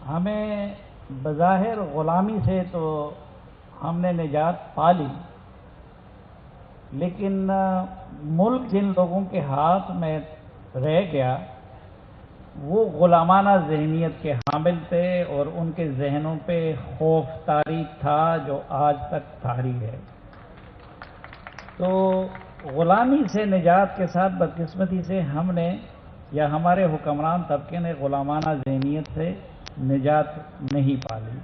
ہمیں بظاہر غلامی سے تو ہم نے نجات پا لی، لیکن ملک جن لوگوں کے ہاتھ میں رہ گیا وہ غلامانہ ذہنیت کے حامل تھے، اور ان کے ذہنوں پہ خوف طاری تھا جو آج تک طاری ہے۔ تو غلامی سے نجات کے ساتھ بدقسمتی سے ہم نے یا ہمارے حکمران طبقے نے غلامانہ ذہنیت سے نجات نہیں پالی۔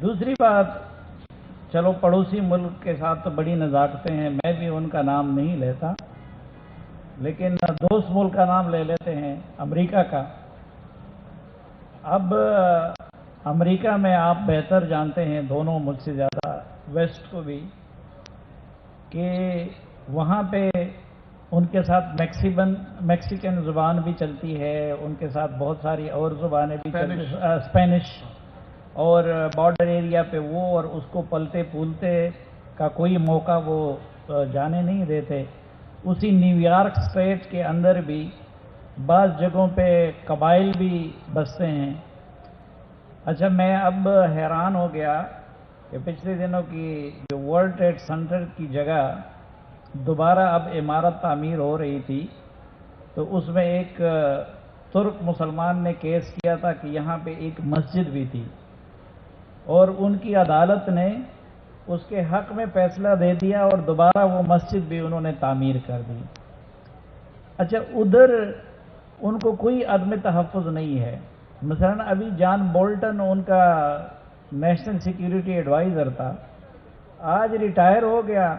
دوسری بات، چلو پڑوسی ملک کے ساتھ تو بڑی نزاکتیں ہیں، میں بھی ان کا نام نہیں لیتا، لیکن دوست ملک کا نام لے لیتے ہیں، امریکہ کا۔ اب امریکہ میں آپ بہتر جانتے ہیں، دونوں مجھ سے زیادہ، ویسٹ کو بھی، کہ وہاں پہ ان کے ساتھ میکسیکن زبان بھی چلتی ہے، ان کے ساتھ بہت ساری اور زبانیں بھی چلتی ہیں، اسپینش، اور بارڈر ایریا پہ وہ اور اس کو پلتے پھولتے کا کوئی موقع وہ جانے نہیں دیتے۔ اسی نیو یارک اسٹیٹ کے اندر بھی بعض جگہوں پہ قبائل بھی بستے ہیں۔ اچھا، میں اب حیران ہو گیا کہ پچھلے دنوں کی جو ورلڈ ٹریڈ سینٹر کی جگہ دوبارہ اب عمارت تعمیر ہو رہی تھی، تو اس میں ایک ترک مسلمان نے کیس کیا تھا کہ یہاں پہ ایک مسجد بھی تھی، اور ان کی عدالت نے اس کے حق میں فیصلہ دے دیا اور دوبارہ وہ مسجد بھی انہوں نے تعمیر کر دی۔ اچھا، ادھر ان کو کوئی عدم تحفظ نہیں ہے۔ مثلا ابھی جان بولٹن ان کا نیشنل سیکیورٹی ایڈوائزر تھا، آج ریٹائر ہو گیا،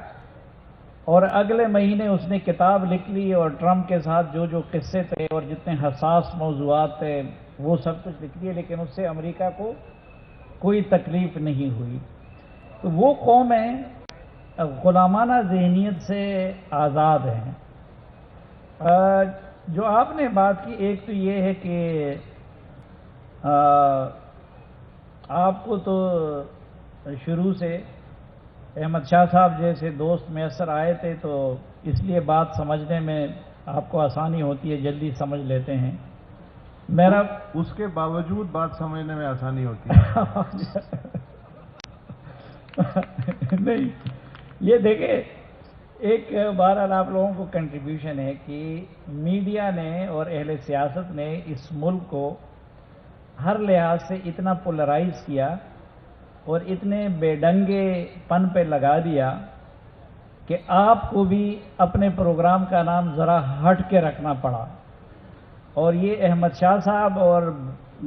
اور اگلے مہینے اس نے کتاب لکھ لی اور ٹرمپ کے ساتھ جو جو قصے تھے اور جتنے حساس موضوعات تھے وہ سب کچھ لکھ لیے، لیکن اس سے امریکہ کو کوئی تکلیف نہیں ہوئی۔ تو وہ قومیں غلامانہ ذہنیت سے آزاد ہیں۔ جو آپ نے بات کی، ایک تو یہ ہے کہ آپ کو تو شروع سے احمد شاہ صاحب جیسے دوست میسر آئے تھے، تو اس لیے بات سمجھنے میں آپ کو آسانی ہوتی ہے، جلدی سمجھ لیتے ہیں۔ میرا اس کے باوجود بات سمجھنے میں آسانی ہوتی ہے۔ نہیں، یہ دیکھیں، ایک بہرحال آپ لوگوں کو کنٹریبیوشن ہے کہ میڈیا نے اور اہل سیاست نے اس ملک کو ہر لحاظ سے اتنا پولرائز کیا اور اتنے بے ڈنگے پن پہ لگا دیا کہ آپ کو بھی اپنے پروگرام کا نام ذرا ہٹ کے رکھنا پڑا۔ اور یہ احمد شاہ صاحب اور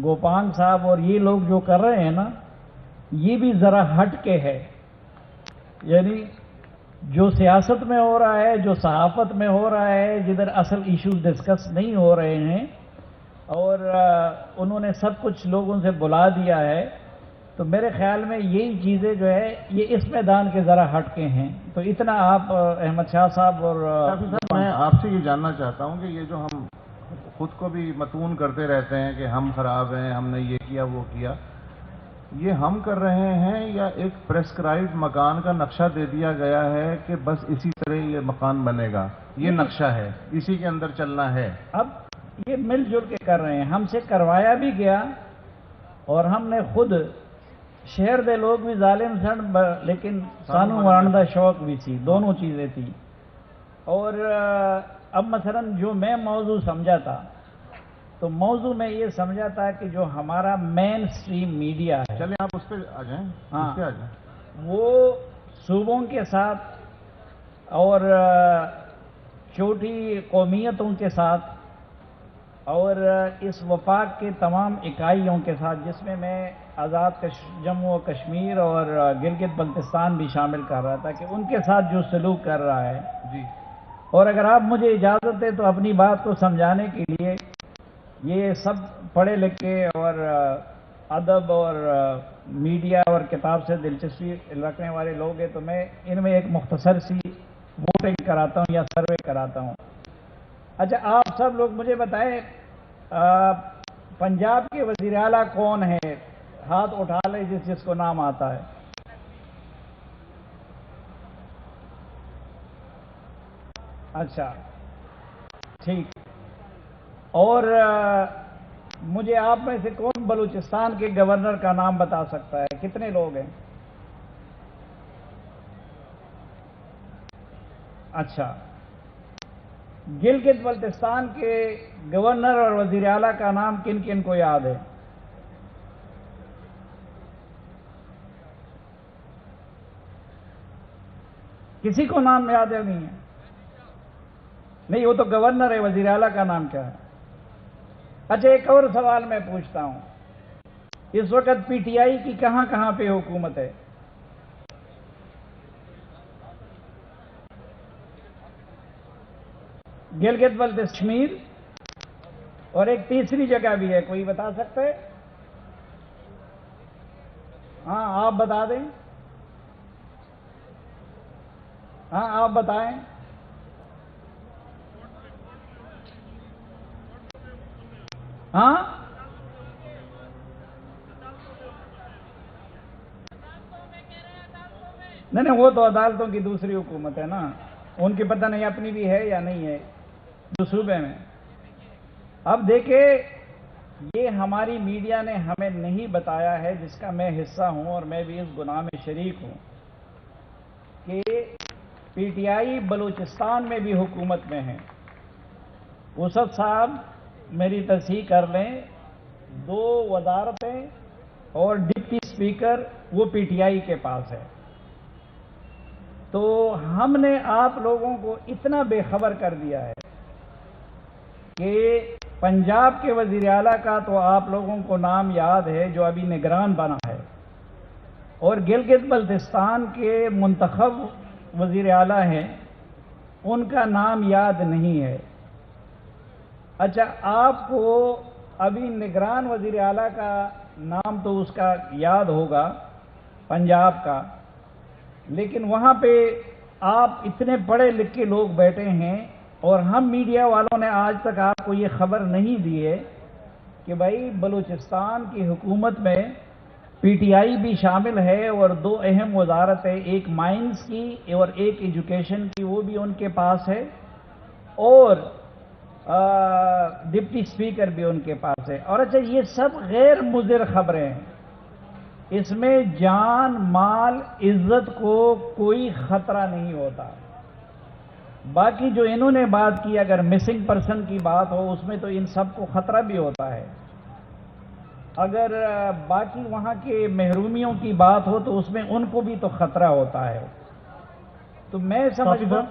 گوپانگ صاحب اور یہ لوگ جو کر رہے ہیں نا، یہ بھی ذرا ہٹ کے ہے۔ یعنی جو سیاست میں ہو رہا ہے، جو صحافت میں ہو رہا ہے، جدھر اصل ایشوز ڈسکس نہیں ہو رہے ہیں، اور انہوں نے سب کچھ لوگوں سے بلا دیا ہے، تو میرے خیال میں یہی چیزیں جو ہے یہ اس میدان کے ذرا ہٹ کے ہیں۔ تو اتنا آپ احمد شاہ صاحب اور میں آپ سے یہ جاننا چاہتا ہوں کہ یہ جو ہم خود کو بھی متون کرتے رہتے ہیں کہ ہم خراب ہیں، ہم نے یہ کیا وہ کیا، یہ ہم کر رہے ہیں یا ایک پریسکرائبڈ مکان کا نقشہ دے دیا گیا ہے کہ بس اسی طرح یہ مکان بنے گا، یہ نقشہ ہے، اسی کے اندر چلنا ہے؟ اب یہ مل جل کے کر رہے ہیں، ہم سے کروایا بھی گیا، اور ہم نے خود شہر دے لوگ بھی ظالم سن، لیکن سانو مرن دا شوق بھی تھی، دونوں چیزیں تھی۔ اور اب مثلا جو میں موضوع سمجھا تھا، تو موضوع میں یہ سمجھا تھا کہ جو ہمارا مین سٹریم میڈیا ہے، چلیں آپ اس پہ آ جائیں، ہاں، اس پہ آ جائیں۔ وہ صوبوں کے ساتھ اور چھوٹی قومیتوں کے ساتھ اور اس وفاق کے تمام اکائیوں کے ساتھ، جس میں آزاد جموں و کشمیر اور گلگت بلتستان بھی شامل کر رہا تھا، کہ ان کے ساتھ جو سلوک کر رہا ہے، جی، اور اگر آپ مجھے اجازت دیں تو اپنی بات کو سمجھانے کے لیے، یہ سب پڑھے لکھے اور ادب اور میڈیا اور کتاب سے دلچسپی رکھنے والے لوگ ہیں، تو میں ان میں ایک مختصر سی ووٹنگ کراتا ہوں یا سروے کراتا ہوں۔ اچھا، آپ سب لوگ مجھے بتائیں، پنجاب کے وزیر اعلیٰ کون ہے؟ ہاتھ اٹھا لے جس کو نام آتا ہے۔ اچھا، ٹھیک۔ اور مجھے آپ میں سے کون بلوچستان کے گورنر کا نام بتا سکتا ہے؟ کتنے لوگ ہیں؟ اچھا، گلگت بلتستان کے گورنر اور وزیر اعلیٰ کا نام کن کن کو یاد ہے؟ کسی کو نام یاد ہے؟ نہیں ہے؟ نہیں، وہ تو گورنر ہے، وزیر اعلیٰ کا نام کیا ہے؟ اچھا، ایک اور سوال میں پوچھتا ہوں، اس وقت پی ٹی آئی کی کہاں کہاں پہ حکومت ہے؟ گلگت بلتستان اور ایک تیسری جگہ بھی ہے، کوئی بتا سکتے؟ ہاں آپ بتا دیں، ہاں آپ بتائیں۔ ہاں نہیں، وہ تو عدالتوں کی دوسری حکومت ہے نا، ان کی پتہ نہیں اپنی بھی ہے یا نہیں ہے جو صوبے میں۔ اب دیکھیں، یہ ہماری میڈیا نے ہمیں نہیں بتایا ہے، جس کا میں حصہ ہوں اور میں بھی اس گناہ میں شریک ہوں، کہ پی ٹی آئی بلوچستان میں بھی حکومت میں ہے۔ وسعت صاحب میری تصحیح کر لیں، 2 وزارتیں اور ڈپٹی اسپیکر وہ پی ٹی آئی کے پاس ہے۔ تو ہم نے آپ لوگوں کو اتنا بے خبر کر دیا ہے کہ پنجاب کے وزیر اعلیٰ کا تو آپ لوگوں کو نام یاد ہے، جو ابھی نگران بنا ہے، اور گلگت بلتستان کے منتخب وزیر اعلیٰ ہیں، ان کا نام یاد نہیں ہے۔ اچھا، آپ کو ابھی نگران وزیر اعلیٰ کا نام تو اس کا یاد ہوگا، پنجاب کا، لیکن وہاں پہ آپ اتنے پڑھے لکھے لوگ بیٹھے ہیں، اور ہم میڈیا والوں نے آج تک آپ کو یہ خبر نہیں دی ہے کہ بھائی بلوچستان کی حکومت میں پی ٹی آئی بھی شامل ہے، اور 2 اہم وزارتیں، ایک مائنز کی اور ایک ایجوکیشن کی، وہ بھی ان کے پاس ہے، اور ڈپٹی اسپیکر بھی ان کے پاس ہے۔ اور اچھا، یہ سب غیر مضر خبریں ہیں، اس میں جان مال عزت کو کوئی خطرہ نہیں ہوتا۔ باقی جو انہوں نے بات کی، اگر مسنگ پرسن کی بات ہو، اس میں تو ان سب کو خطرہ بھی ہوتا ہے۔ اگر باقی وہاں کے محرومیوں کی بات ہو تو اس میں ان کو بھی تو خطرہ ہوتا ہے۔ تو میں سمجھتا ہوں،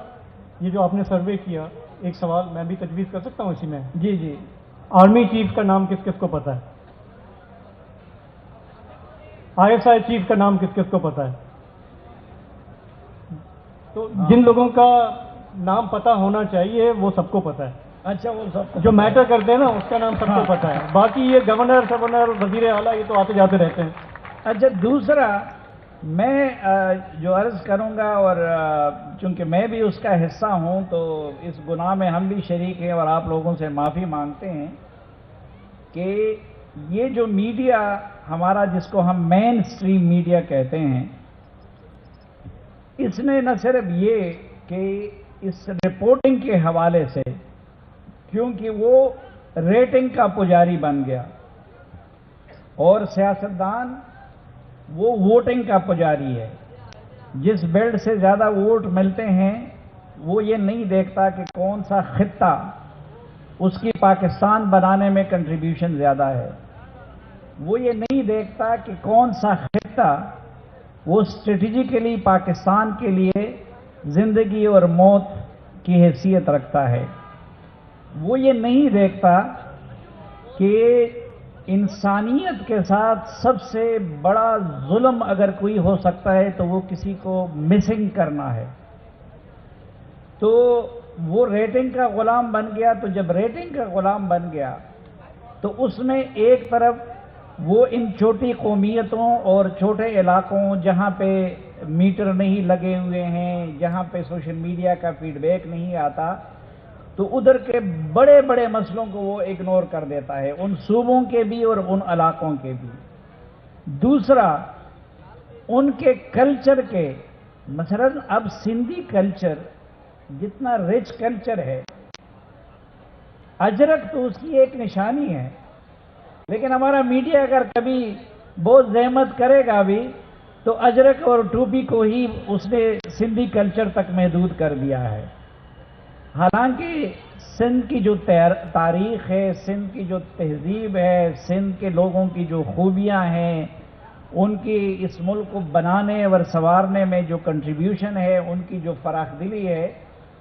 یہ جو آپ نے سروے کیا، ایک سوال میں بھی تجویز کر سکتا ہوں اسی میں؟ جی جی، آرمی چیف کا نام کس کس کو پتا ہے؟ آئی ایس آئی چیف کا نام کس کس کو پتا ہے؟ تو جن لوگوں کا نام پتا ہونا چاہیے وہ سب کو پتا ہے۔ اچھا، وہ سب جو میٹر کرتے ہیں نا، اس کا نام سب کو پتا ہے۔ باقی یہ گورنر وزیر اعلیٰ یہ تو آتے جاتے رہتے ہیں۔ اچھا، دوسرا میں جو عرض کروں گا، اور چونکہ میں بھی اس کا حصہ ہوں، تو اس گناہ میں ہم بھی شریک ہیں اور آپ لوگوں سے معافی مانگتے ہیں کہ یہ جو میڈیا ہمارا، جس کو ہم مین سٹریم میڈیا کہتے ہیں، اس نے نہ صرف یہ کہ اس رپورٹنگ کے حوالے سے، کیونکہ وہ ریٹنگ کا پجاری بن گیا، اور سیاستدان وہ ووٹنگ کا پجاری ہے، جس بیلٹ سے زیادہ ووٹ ملتے ہیں وہ یہ نہیں دیکھتا کہ کون سا خطہ اس کی پاکستان بنانے میں کنٹریبیوشن زیادہ ہے، وہ یہ نہیں دیکھتا کہ کون سا خطہ وہ اسٹریٹجیکلی پاکستان کے لیے زندگی اور موت کی حیثیت رکھتا ہے، وہ یہ نہیں دیکھتا کہ انسانیت کے ساتھ سب سے بڑا ظلم اگر کوئی ہو سکتا ہے تو وہ کسی کو مسنگ کرنا ہے۔ تو وہ ریٹنگ کا غلام بن گیا۔ تو جب ریٹنگ کا غلام بن گیا تو اس میں ایک طرف وہ ان چھوٹی قومیتوں اور چھوٹے علاقوں جہاں پہ میٹر نہیں لگے ہوئے ہیں، جہاں پہ سوشل میڈیا کا فیڈ بیک نہیں آتا، تو ادھر کے بڑے بڑے مسئلوں کو وہ اگنور کر دیتا ہے، ان صوبوں کے بھی اور ان علاقوں کے بھی۔ دوسرا، ان کے کلچر کے، مثلا اب سندھی کلچر جتنا رچ کلچر ہے، اجرک تو اس کی ایک نشانی ہے، لیکن ہمارا میڈیا اگر کبھی بہت زحمت کرے گا بھی تو اجرک اور ٹوپی کو ہی اس نے سندھی کلچر تک محدود کر دیا ہے. حالانکہ سندھ کی جو تاریخ ہے، سندھ کی جو تہذیب ہے، سندھ کے لوگوں کی جو خوبیاں ہیں، ان کی اس ملک کو بنانے اور سنوارنے میں جو کنٹریبیوشن ہے، ان کی جو فراخ دلی ہے،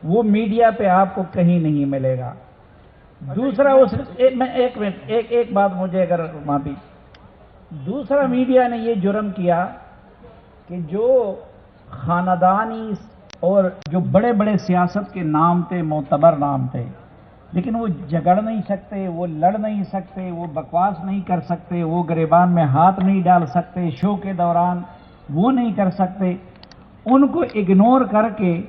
وہ میڈیا پہ آپ کو کہیں نہیں ملے گا. دوسرا ایک بات مجھے اگر معافی، دوسرا میڈیا نے یہ جرم کیا کہ جو خاندانی اور جو بڑے بڑے سیاست کے نام تھے، معتبر نام تھے، لیکن وہ جھگڑ نہیں سکتے، وہ لڑ نہیں سکتے، وہ بکواس نہیں کر سکتے، وہ گریبان میں ہاتھ نہیں ڈال سکتے، شو کے دوران وہ نہیں کر سکتے. ان کو اگنور کر کے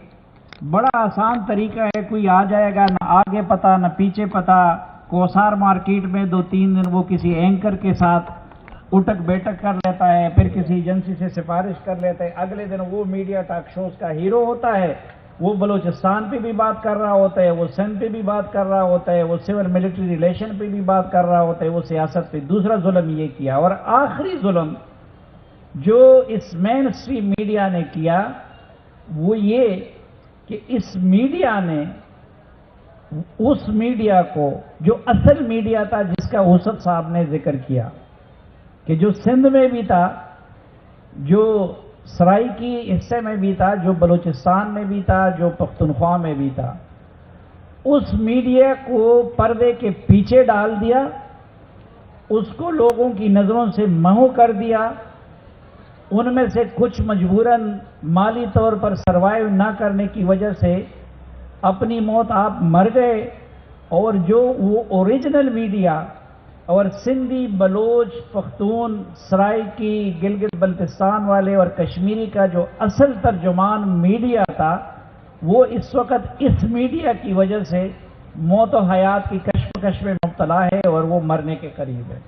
بڑا آسان طریقہ ہے، کوئی آ جائے گا، نہ آگے پتہ نہ پیچھے پتہ، کوسار مارکیٹ میں 2-3 دن وہ کسی اینکر کے ساتھ اٹک بیٹک کر لیتا ہے، پھر کسی ایجنسی سے سفارش کر لیتا ہے، اگلے دن وہ میڈیا ٹاک شوز کا ہیرو ہوتا ہے. وہ بلوچستان پہ بھی بات کر رہا ہوتا ہے، وہ سندھ پہ بھی بات کر رہا ہوتا ہے، وہ سول ملٹری ریلیشن پہ بھی بات کر رہا ہوتا ہے، وہ سیاست پہ. دوسرا ظلم یہ کیا. اور آخری ظلم جو اس مین اسٹریم میڈیا نے کیا وہ یہ کہ اس میڈیا نے اس میڈیا کو جو اصل میڈیا تھا، جس کا اوسط صاحب نے ذکر کیا کہ جو سندھ میں بھی تھا، جو سرائیکی حصے میں بھی تھا، جو بلوچستان میں بھی تھا، جو پختونخوا میں بھی تھا، اس میڈیا کو پردے کے پیچھے ڈال دیا، اس کو لوگوں کی نظروں سے محو کر دیا. ان میں سے کچھ مجبوراً مالی طور پر سروائیو نہ کرنے کی وجہ سے اپنی موت آپ مر گئے، اور جو وہ اوریجنل میڈیا اور سندھی، بلوچ، پختون، سرائیکی، گلگت بلتستان والے اور کشمیری کا جو اصل ترجمان میڈیا تھا، وہ اس وقت اس میڈیا کی وجہ سے موت و حیات کی کشمکش میں مبتلا ہے اور وہ مرنے کے قریب ہے.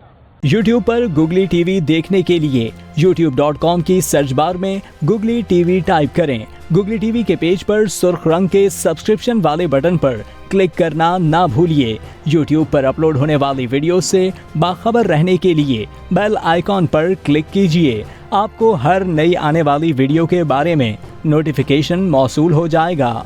YouTube پر گوگلی ٹی وی دیکھنے کے لیے youtube.com کی سرچ بار میں گوگلی ٹی وی ٹائپ کریں. گوگلی ٹی وی کے پیج پر سرخ رنگ کے سبسکرپشن والے بٹن پر کلک کرنا نہ بھولیے. YouTube پر اپلوڈ ہونے والی ویڈیو سے باخبر رہنے کے لیے بیل آئیکن پر کلک کیجیے. آپ کو ہر نئی آنے والی ویڈیو کے بارے میں نوٹیفیکیشن موصول ہو جائے گا.